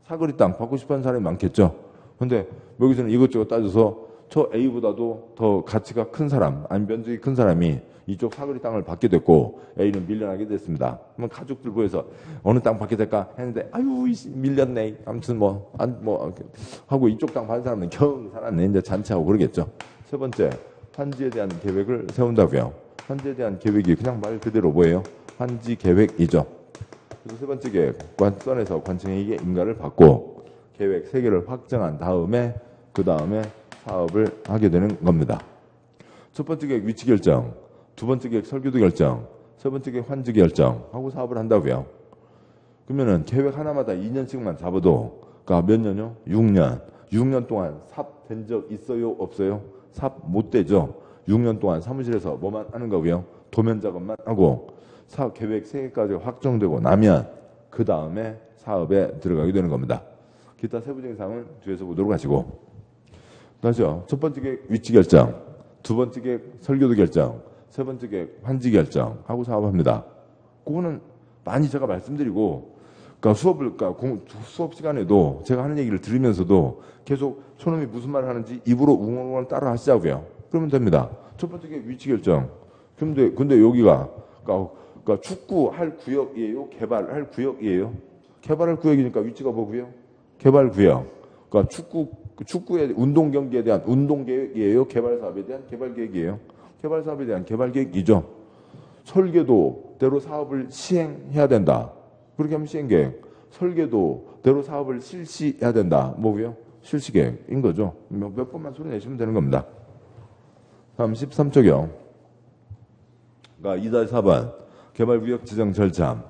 사거리 땅 받고 싶어하는 사람이 많겠죠. 근데 여기서는 이것저것 따져서 저 A보다도 더 가치가 큰 사람, 아니 면적이 큰 사람이 이쪽 사거리 땅을 받게 됐고 A는 밀려나게 됐습니다. 그러면 가족들 모여서 어느 땅 받게 될까 했는데 아유 밀렸네. 아무튼 뭐 하고 이쪽 땅 받은 사람은 겨우 살았네. 이제 잔치하고 그러겠죠. 세 번째 환지에 대한 계획을 세운다고요. 환지에 대한 계획이 그냥 말 그대로 뭐예요? 환지 계획이죠. 그래서 세 번째 계획 관선에서 관청에게 인가를 받고 계획 3개를 확정한 다음에 그 다음에 사업을 하게 되는 겁니다. 첫 번째 계획 위치 결정, 두 번째 계획 설계도 결정, 세 번째 계획 환지 결정 하고 사업을 한다고요. 그러면은 계획 하나마다 2년씩만 잡아도 그러니까 몇 년요? 6년. 6년 동안 삽 된 적 있어요? 없어요? 삽 못 되죠. 6년 동안 사무실에서 뭐만 하는 거고요. 도면 작업만 하고 사업 계획 3개까지 확정되고 나면 그 다음에 사업에 들어가게 되는 겁니다. 기타 세부적인 사항은 뒤에서 보도록 하시고. 다시요. 첫 번째 계획 위치 결정, 두 번째 계획 설계도 결정, 세 번째 계획 환지 결정 하고 사업합니다. 그거는 많이 제가 말씀드리고, 그러니까 수업 시간에도 제가 하는 얘기를 들으면서도 계속 초놈이 무슨 말을 하는지 입으로 웅얼웅얼 따라 하시자고요. 그러면 됩니다. 첫 번째 계획 위치 결정. 근데 여기가 그러니까 축구할 구역이에요? 개발할 구역이에요? 개발할 구역이니까 위치가 뭐고요? 개발 구역. 그러니까 축구의 운동 경기에 대한 운동 계획이에요? 개발 사업에 대한 개발 계획이에요? 개발 사업에 대한 개발 계획이죠. 설계도대로 사업을 시행해야 된다. 그렇게 하면 시행 계획. 설계도대로 사업을 실시해야 된다. 뭐고요? 실시 계획인 거죠. 몇 번만 소리 내시면 되는 겁니다. 다음 13쪽이요. 그러니까 2-4번 개발구역 지정 절차.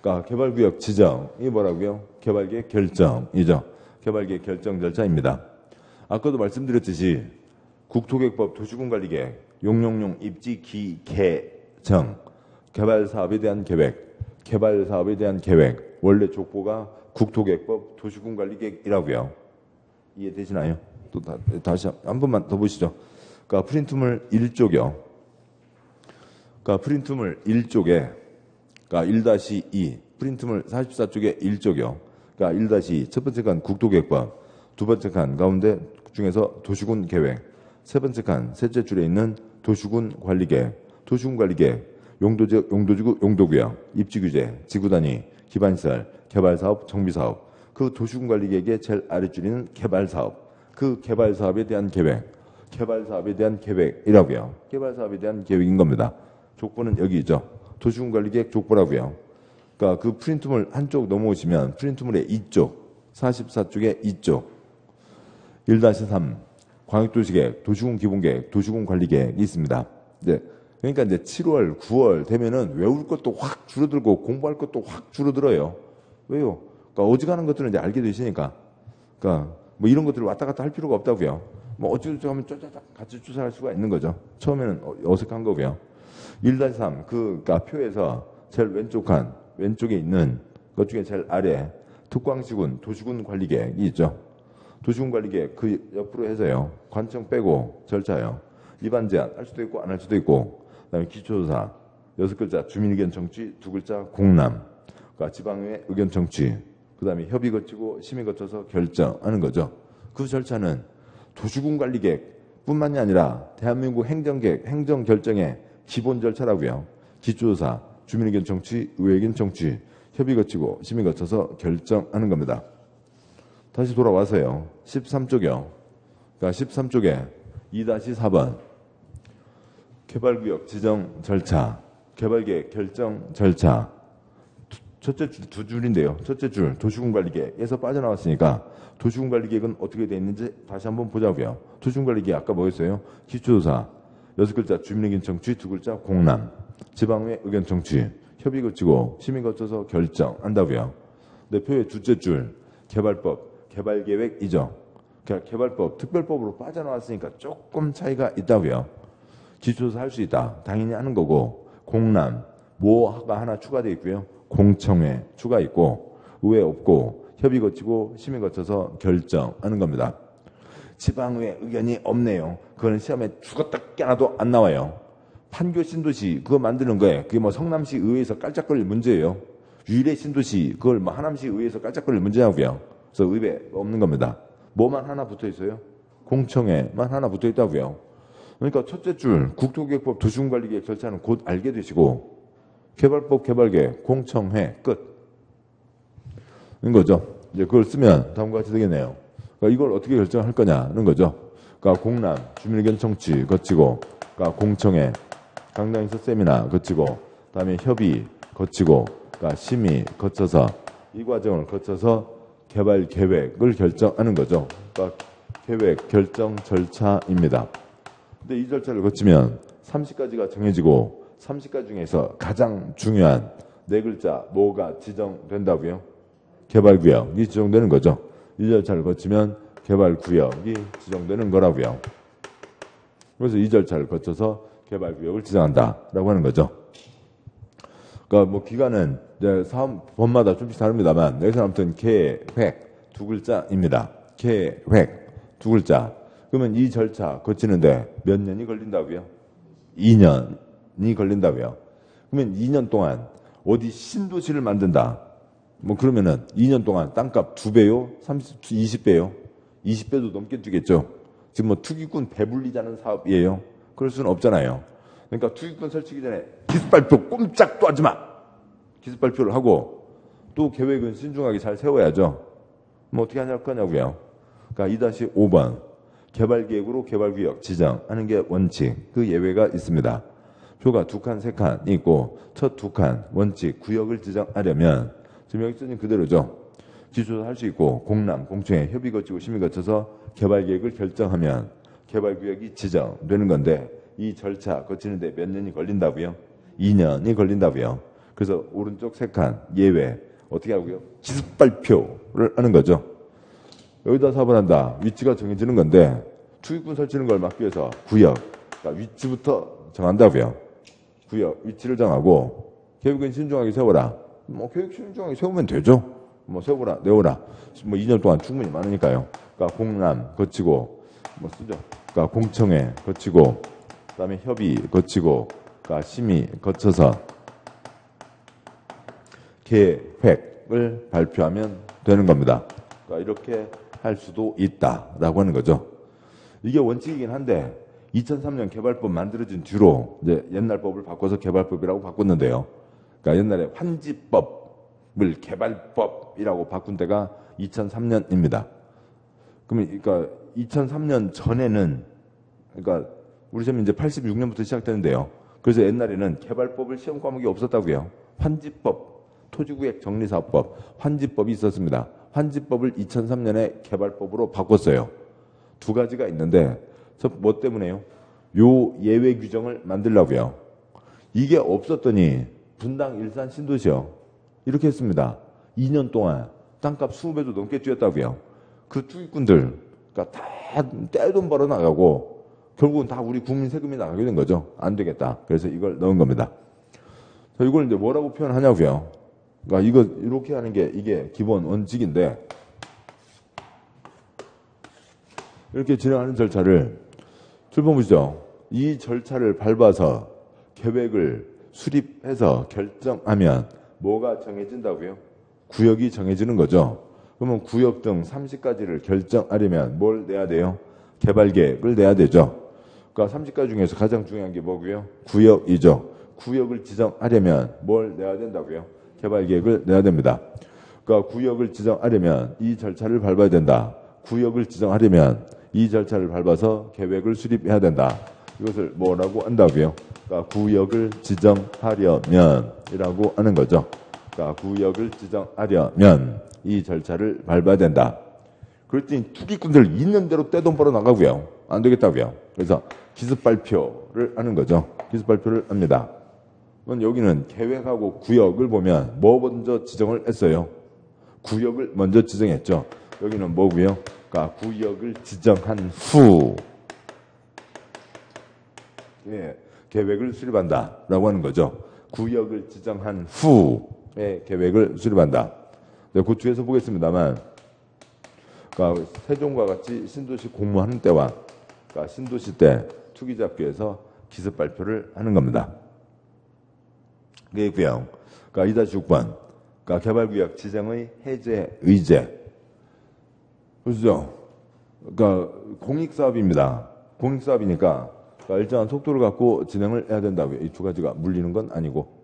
그러니까 개발구역 지정이 뭐라고요? 개발계획 결정이죠. 개발계획 결정 절차입니다. 아까도 말씀드렸듯이 국토계획법 도시군관리계획 용용용 입지 기개정 개발사업에 대한 계획, 개발사업에 대한 계획 원래 족보가 국토계획법 도시군관리계획이라고요. 이해되시나요? 또 다시 한 번만 더 보시죠. 그러니까 프린트물 1쪽이요. 그러니까 프린트물 1쪽에 그러니까 1-2 프린트물 44쪽에 1쪽이요. 그러니까 1-2 첫 번째 칸 국토계획법, 두 번째 칸 가운데 중에서 도시군 계획, 세 번째 칸 셋째 줄에 있는 도시군 관리계획, 도시군 관리계획 용도지역, 용도지구, 용도구역, 입지규제, 지구단위, 기반시설, 개발사업, 정비사업. 그 도시군 관리계획의 제일 아랫줄에는 개발사업. 그 개발사업에 대한 계획, 개발사업에 대한 계획이라고요. 개발사업에 대한 계획인 겁니다. 족보는 여기 있죠. 도시군 관리계획 족보라고요. 그러니까 그 프린트물 한쪽 넘어오시면 프린트물의 2쪽, 44쪽의 2쪽, 1-3 광역도시계획, 도시군 기본계획, 도시군 관리계획이 있습니다. 네. 그러니까 이제 7월, 9월 되면은 외울 것도 확 줄어들고 공부할 것도 확 줄어들어요. 왜요? 그러니까 어지간한 것들은 이제 알게 되시니까. 그러니까 뭐 이런 것들을 왔다 갔다 할 필요가 없다고요. 뭐 어찌저찌 하면 쪼짜짝 같이 추사할 수가 있는 거죠. 처음에는 어색한 거고요. 1-3 그러니까 표에서 제일 왼쪽 칸, 왼쪽에 있는 것 중에 제일 아래 특광시군, 도시군 관리계획이 있죠. 도시군 관리계획 그 옆으로 해서요. 관청 빼고 절차요. 입안 제한 할 수도 있고 안 할 수도 있고, 그다음에 기초조사 6글자 주민의견 청취, 2글자 공람, 그러니까 지방의회 의견 청취, 그다음에 협의 거치고 심의 거쳐서 결정하는 거죠. 그 절차는 도시군 관리계획뿐만이 아니라 대한민국 행정계획, 행정결정의 기본 절차라고요. 기초조사, 주민의견 청취, 의회의견 청취, 협의 거치고 심의 거쳐서 결정하는 겁니다. 다시 돌아와서요. 13쪽이요. 그러니까 13쪽에 2-4번 개발구역 지정 절차, 개발계획 결정 절차. 첫째 줄, 두 줄인데요. 첫째 줄 도시군관리계획에서 빠져나왔으니까 도시군관리계획은 어떻게 되어 있는지 다시 한번 보자고요. 도시군관리계획 아까 뭐였어요? 기초조사 6글자 주민의견 청취, 2글자 공람, 지방의회 의견 청취, 협의 거치고 심의 거쳐서 결정한다고요. 내 표의 둘째 줄 개발법, 개발계획이죠. 개발법, 특별법으로 빠져나왔으니까 조금 차이가 있다고요. 기초조사 할 수 있다. 당연히 하는 거고, 공람, 뭐가 하나 추가되어 있고요. 공청회 추가 있고, 의회 없고, 협의 거치고 심의 거쳐서 결정하는 겁니다. 지방의회 의견이 없네요. 그거는 시험에 죽었다 깨나도 안 나와요. 판교 신도시 그거 만드는 거예요. 그게 뭐 성남시 의회에서 깔짝거릴 문제예요. 유일의 신도시 그걸 뭐 하남시 의회에서 깔짝거릴 문제냐고요. 그래서 의회 없는 겁니다. 뭐만 하나 붙어 있어요? 공청회만 하나 붙어 있다고요. 그러니까 첫째 줄 국토계획법 도시군관리계획 절차는 곧 알게 되시고, 개발법 개발계획 공청회 끝인 거죠. 이제 그걸 쓰면 다음과 같이 되겠네요. 그러니까 이걸 어떻게 결정할 거냐는 거죠. 그러니까 공람, 주민의견 청취 거치고, 그러니까 공청회, 강당에서 세미나 거치고, 그다음에 협의 거치고, 그러니까 심의 거쳐서 이 과정을 거쳐서 개발 계획을 결정하는 거죠. 그러니까 계획 결정 절차입니다. 근데 이 절차를 거치면 30가지가 정해지고 30가지 중에서 가장 중요한 4글자 뭐가 지정된다고요? 개발구역이 지정되는 거죠. 이 절차를 거치면 개발구역이 지정되는 거라고요. 그래서 이 절차를 거쳐서 개발구역을 지정한다라고 하는 거죠. 그러니까 뭐 기간은 이제 사업법마다 조금씩 다릅니다만 여기서 아무튼 계획 두 글자입니다. 계획 두 글자. 그러면 이 절차 거치는데 몇 년이 걸린다고요? 2년이 걸린다고요. 그러면 2년 동안 어디 신도시를 만든다. 뭐 그러면은 2년 동안 땅값 2배요? 20배요? 20배도 넘게 뛰겠죠. 지금 뭐 투기꾼 배불리자는 사업이에요. 그럴 수는 없잖아요. 그러니까 투기꾼 설치기 전에 기습발표 꼼짝도 하지 마. 기습발표를 하고 또 계획은 신중하게 잘 세워야죠. 뭐 어떻게 하냐고 하냐고요. 그러니까 2-5번 개발계획으로 개발구역 지정하는 게 원칙. 그 예외가 있습니다. 표가 2칸, 3칸 있고 첫 2칸 원칙 구역을 지정하려면 지금 여기 써진 그대로죠. 기초도 할 수 있고 공람, 공청회, 협의 거치고 심의 거쳐서 개발계획을 결정하면 개발구역이 지정되는 건데 이 절차 거치는데 몇 년이 걸린다고요? 2년이 걸린다고요. 그래서 오른쪽 3칸 예외 어떻게 하고요? 기습발표를 하는 거죠. 여기다 사업을 한다. 위치가 정해지는 건데 투기꾼 설치는 걸 막기 위해서 구역, 그러니까 위치부터 정한다고요. 구역, 위치를 정하고 계획은 신중하게 세워라. 뭐 계획 신중하게 세우면 되죠. 뭐 세워라, 내워라. 뭐 2년 동안 충분히 많으니까요. 그러니까 공람 거치고 뭐 쓰죠. 그러니까 공청회 거치고 그다음에 협의 거치고 그러니까 심의 거쳐서 계획을 발표하면 되는 겁니다. 그러니까 이렇게 할 수도 있다라고 하는 거죠. 이게 원칙이긴 한데 2003년 개발법 만들어진 뒤로 이제 옛날 법을 바꿔서 개발법이라고 바꿨는데요. 그러니까 옛날에 환지법을 개발법이라고 바꾼 때가 2003년입니다. 그러니까 2003년 전에는 그러니까 우리 시험이 이제 86년부터 시작되는데요. 그래서 옛날에는 개발법을 시험 과목이 없었다고요. 환지법, 토지구역 정리사업법, 환지법이 있었습니다. 환지법을 2003년에 개발법으로 바꿨어요. 두 가지가 있는데 뭐 때문에요? 요 예외 규정을 만들려고요. 이게 없었더니 분당 일산 신도시요. 이렇게 했습니다. 2년 동안 땅값 20배도 넘게 뛰었다고요. 그 투기꾼들 그러니까 다 떼돈 벌어 나가고 결국은 다 우리 국민 세금이 나가게 된 거죠. 안 되겠다. 그래서 이걸 넣은 겁니다. 이걸 이제 뭐라고 표현하냐고요. 그러니까 이거 이렇게 하는 게 이게 기본 원칙인데 이렇게 진행하는 절차를 출범 보시죠. 이 절차를 밟아서 계획을 수립해서 결정하면 뭐가 정해진다고요? 구역이 정해지는 거죠. 그러면 구역 등 30가지를 결정하려면 뭘 내야 돼요? 개발계획을 내야 되죠. 그러니까 30가지 중에서 가장 중요한 게 뭐고요? 구역이죠. 구역을 지정하려면 뭘 내야 된다고요? 개발계획을 내야 됩니다. 그러니까 구역을 지정하려면 이 절차를 밟아야 된다. 구역을 지정하려면 이 절차를 밟아서 계획을 수립해야 된다. 이것을 뭐라고 한다고요? 그러니까 구역을 지정하려면이라고 하는 거죠. 그러니까 구역을 지정하려면 이 절차를 밟아야 된다. 그랬더니 투기꾼들 있는 대로 떼돈 벌어 나가고요. 안 되겠다고요. 그래서 기습발표를 하는 거죠. 기습발표를 합니다. 여기는 계획하고 구역을 보면 뭐 먼저 지정을 했어요? 구역을 먼저 지정했죠. 여기는 뭐고요? 그러니까 구역을 지정한 후 계획을 수립한다라고 하는 거죠. 구역을 지정한 후에 계획을 수립한다. 그 뒤에서 보겠습니다만 그러니까 세종과 같이 신도시 공모하는 때와 그러니까 신도시 때 투기잡기에서 기습 발표를 하는 겁니다. 그게고요. 그러니까 2-6번 그러니까 개발구역 지정의 해제 의제. 그렇죠? 그러니까 공익사업입니다. 공익사업이니까 그러니까 일정한 속도를 갖고 진행을 해야 된다고요. 이 두 가지가 물리는 건 아니고.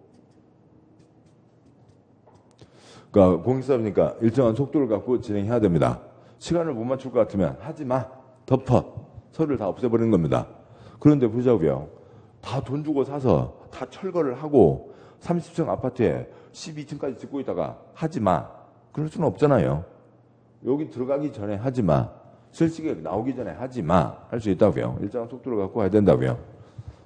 그러니까 공익사업이니까 일정한 속도를 갖고 진행해야 됩니다. 시간을 못 맞출 것 같으면 하지 마. 덮어. 서류를 다 없애버리는 겁니다. 그런데 보자고요. 다 돈 주고 사서 다 철거를 하고 30층 아파트에 12층까지 짓고 있다가 하지 마. 그럴 수는 없잖아요. 여기 들어가기 전에 하지 마. 실시계획 나오기 전에 하지 마. 할 수 있다고요. 일정한 속도를 갖고 해야 된다고요.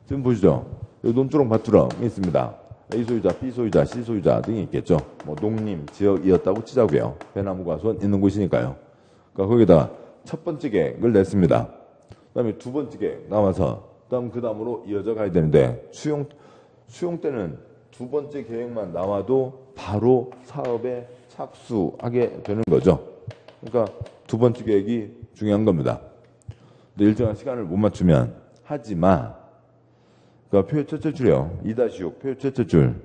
지금 보시죠. 여기 논두렁 밭두렁이 있습니다. A 소유자, B 소유자, C 소유자 등이 있겠죠. 뭐 농림 지역이었다고 치자고요. 배나무 과수원 있는 곳이니까요. 그러니까 거기다가 첫 번째 계획을 냈습니다. 그 다음에 두 번째 계획 나와서 그 다음으로 이어져 가야 되는데 수용 때는 두 번째 계획만 나와도 바로 사업에 착수하게 되는 거죠. 그러니까 두 번째 계획이 중요한 겁니다. 근데 일정한 시간을 못 맞추면 하지 마. 그러니까 표의 첫째 줄이요. 2-6 표의 첫째 줄.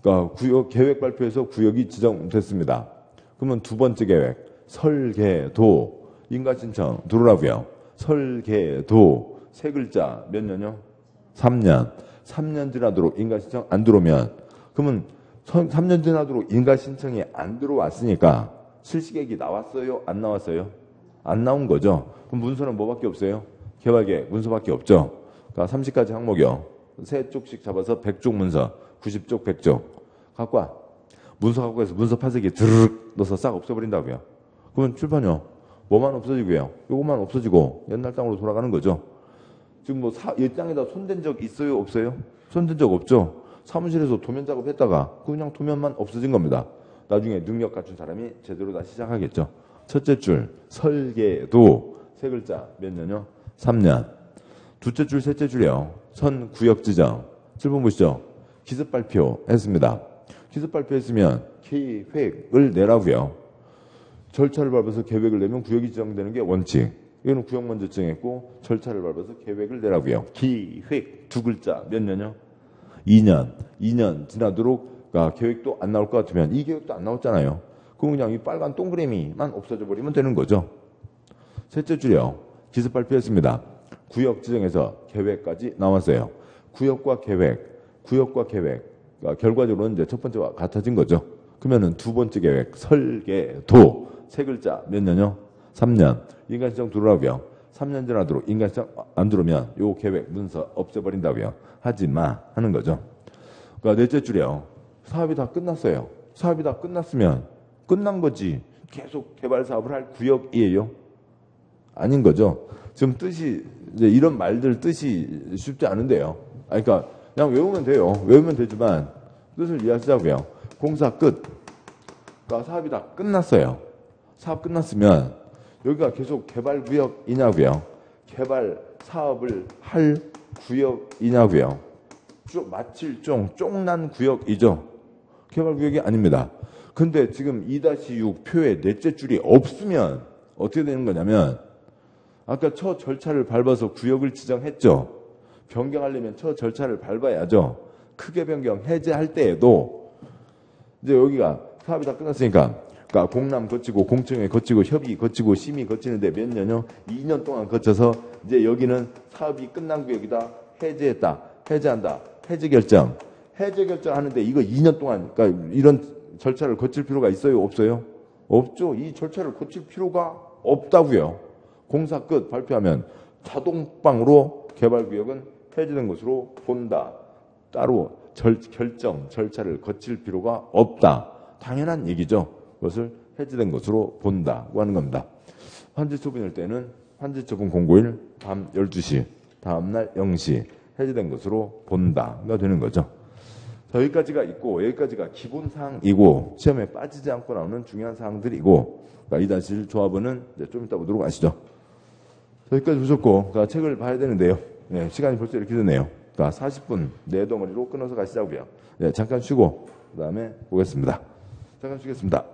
그러니까 구역 계획 발표에서 구역이 지정됐습니다. 그러면 두 번째 계획 설계도 인가신청 들어오라고요. 설계도 세 글자 몇 년요? 3년. 3년 지나도록 인가신청 안 들어오면 그러면 3년 지나도록 인가신청이 안 들어왔으니까 실시계획이 나왔어요? 안 나왔어요? 안 나온 거죠. 그럼 문서는 뭐밖에 없어요? 개발계획 문서밖에 없죠. 그러니까 30가지 항목이요. 3쪽씩 잡아서 100쪽 문서 90쪽 100쪽 갖고 와. 문서 갖고 와서 문서 파쇄기 드르륵 넣어서 싹 없애버린다고요. 그러면 출판요. 뭐만 없어지고요. 요것만 없어지고 옛날 땅으로 돌아가는 거죠. 지금 뭐 이 땅에다 손댄 적 있어요? 없어요? 손댄 적 없죠. 사무실에서 도면 작업했다가 그냥 도면만 없어진 겁니다. 나중에 능력 갖춘 사람이 제대로 다 시작하겠죠. 첫째 줄 설계도 세 글자 몇 년요? 3년. 둘째 줄 셋째 줄이요. 선 구역 지정 7번 보시죠. 기습 발표했습니다. 기습 발표했으면 계획을 내라고요. 절차를 밟아서 계획을 내면 구역이 지정되는 게 원칙. 이거는 구역 먼저 지정했고 절차를 밟아서 계획을 내라고요. 기획 두 글자 몇 년요? 2년. 2년 지나도록 계획도 안 나올 것 같으면 이 계획도 안 나왔잖아요. 그럼 그냥 이 빨간 동그라미만 없어져 버리면 되는 거죠. 셋째 줄이요. 기습 발표했습니다. 구역 지정에서 계획까지 나왔어요. 구역과 계획. 결과적으로는 이제 첫 번째와 같아진 거죠. 그러면은 두 번째 계획 설계도 세 글자 몇 년요? 3년. 인가신청 들어오라고요. 3년 지나도록 인가신청 안 들어오면 요 계획 문서 없애버린다고요. 하지 마 하는 거죠. 그러니까 넷째 줄이요. 사업이 다 끝났어요. 사업이 다 끝났으면 끝난 거지. 계속 개발 사업을 할 구역이에요? 아닌 거죠. 지금 뜻이 이제 이런 말들 뜻이 쉽지 않은데요. 그러니까 그냥 외우면 돼요. 외우면 되지만 뜻을 이해하시자고요. 공사 끝. 그러니까 사업이 다 끝났어요. 사업 끝났으면 여기가 계속 개발 구역이냐고요. 개발 사업을 할 구역이냐고요. 마칠 쫑난 구역이죠. 개발 구역이 아닙니다. 근데 지금 2-6 표의 넷째 줄이 없으면 어떻게 되는 거냐면 아까 첫 절차를 밟아서 구역을 지정했죠. 변경하려면 첫 절차를 밟아야죠. 크게 변경 해제할 때에도 이제 여기가 사업이 다 끝났으니까 그러니까 공람 거치고 공청회 거치고 협의 거치고 심의 거치는데 몇 년요? 2년 동안 거쳐서 이제 여기는 사업이 끝난 구역이다. 해제했다. 해제한다. 해제 결정. 해제 결정하는데 이거 2년 동안 그러니까 이런 절차를 거칠 필요가 있어요? 없어요? 없죠. 이 절차를 거칠 필요가 없다고요. 공사 끝 발표하면 자동방으로 개발구역은 해제된 것으로 본다. 따로 결정 절차를 거칠 필요가 없다. 당연한 얘기죠. 그것을 해제된 것으로 본다고 하는 겁니다. 환지 처분일 때는 환지 처분 공고일 밤 12시 다음날 0시 해제된 것으로 본다가 되는 거죠. 자, 여기까지가 있고 여기까지가 기본사항이고 시험에 빠지지 않고 나오는 중요한 사항들이고 그러니까 2-1 조합원은 이제 좀 이따 보도록 하시죠. 여기까지 보셨고 그러니까 책을 봐야 되는데요. 네, 시간이 벌써 이렇게 됐네요. 그러니까 40분 네 덩어리로 끊어서 가시자고요. 네, 잠깐 쉬고 그 다음에 보겠습니다. 잠깐 쉬겠습니다.